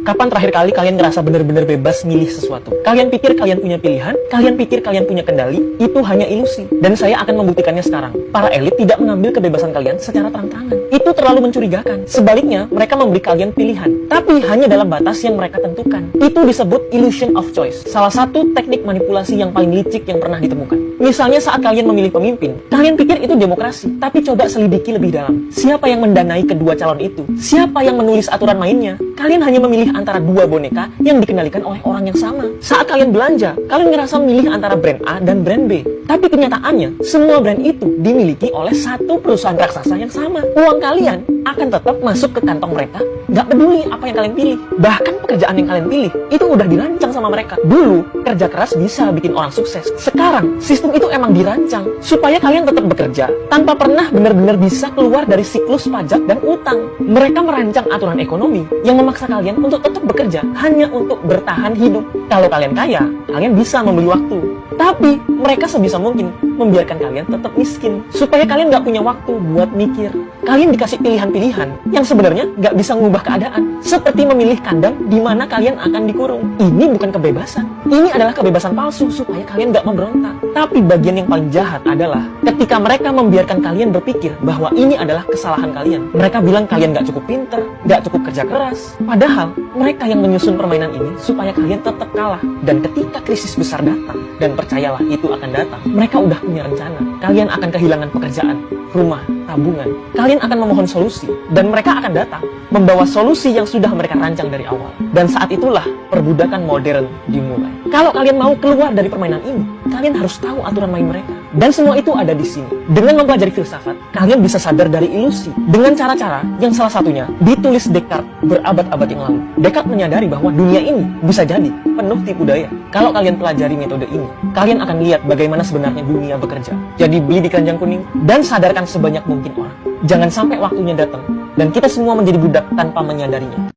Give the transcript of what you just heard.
Kapan terakhir kali kalian ngerasa benar-benar bebas milih sesuatu? Kalian pikir kalian punya pilihan? Kalian pikir kalian punya kendali? Itu hanya ilusi. Dan saya akan membuktikannya sekarang. Para elit tidak mengambil kebebasan kalian secara terang-terangan. Itu terlalu mencurigakan. Sebaliknya, mereka memberi kalian pilihan. Tapi hanya dalam batas yang mereka tentukan. Itu disebut illusion of choice. Salah satu teknik manipulasi yang paling licik yang pernah ditemukan. Misalnya saat kalian memilih pemimpin, kalian pikir itu demokrasi. Tapi coba selidiki lebih dalam. Siapa yang mendanai kedua calon itu? Siapa yang menulis aturan mainnya? Kalian hanya memilih antara dua boneka yang dikendalikan oleh orang yang sama. Saat kalian belanja, kalian ngerasa memilih antara brand A dan brand B. Tapi kenyataannya, semua brand itu dimiliki oleh satu perusahaan raksasa yang sama. Uang kalian akan tetap masuk ke kantong mereka, nggak peduli apa yang kalian pilih. Bahkan pekerjaan yang kalian pilih, itu udah dirancang sama mereka. Dulu, kerja keras bisa bikin orang sukses. Sekarang, sistem itu emang dirancang supaya kalian tetap bekerja tanpa pernah benar-benar bisa keluar dari siklus pajak dan utang. Mereka merancang aturan ekonomi yang memaksa kalian untuk tetap bekerja hanya untuk bertahan hidup. Kalau kalian kaya, kalian bisa membeli waktu. Tapi mereka sebisa mungkin membiarkan kalian tetap miskin supaya kalian nggak punya waktu buat mikir. Kalian dikasih pilihan-pilihan yang sebenarnya nggak bisa mengubah keadaan. Seperti memilih kandang di mana kalian akan dikurung. Ini bukan kebebasan. Ini adalah kebebasan palsu supaya kalian nggak memberontak. Tapi bagian yang paling jahat adalah ketika mereka membiarkan kalian berpikir bahwa ini adalah kesalahan kalian. Mereka bilang kalian nggak cukup pinter, nggak cukup kerja keras. Padahal mereka yang menyusun permainan ini supaya kalian tetap kalah. Dan ketika krisis besar datang, dan percayalah itu akan datang, mereka udah punya rencana. Kalian akan kehilangan pekerjaan, rumah, tabungan. Kalian akan memohon solusi, dan mereka akan datang membawa solusi yang sudah mereka rancang dari awal. Dan saat itulah perbudakan modern dimulai. Kalau kalian mau keluar dari permainan ini, kalian harus tahu aturan main mereka. Dan semua itu ada di sini. Dengan mempelajari filsafat, kalian bisa sadar dari ilusi dengan cara-cara yang salah satunya ditulis Descartes berabad-abad yang lalu. Descartes menyadari bahwa dunia ini bisa jadi penuh tipu daya. Kalau kalian pelajari metode ini, kalian akan lihat bagaimana sebenarnya dunia bekerja. Jadi beli di keranjang kuning dan sadarkan sebanyak mungkin orang. Jangan sampai waktunya datang dan kita semua menjadi budak tanpa menyadarinya.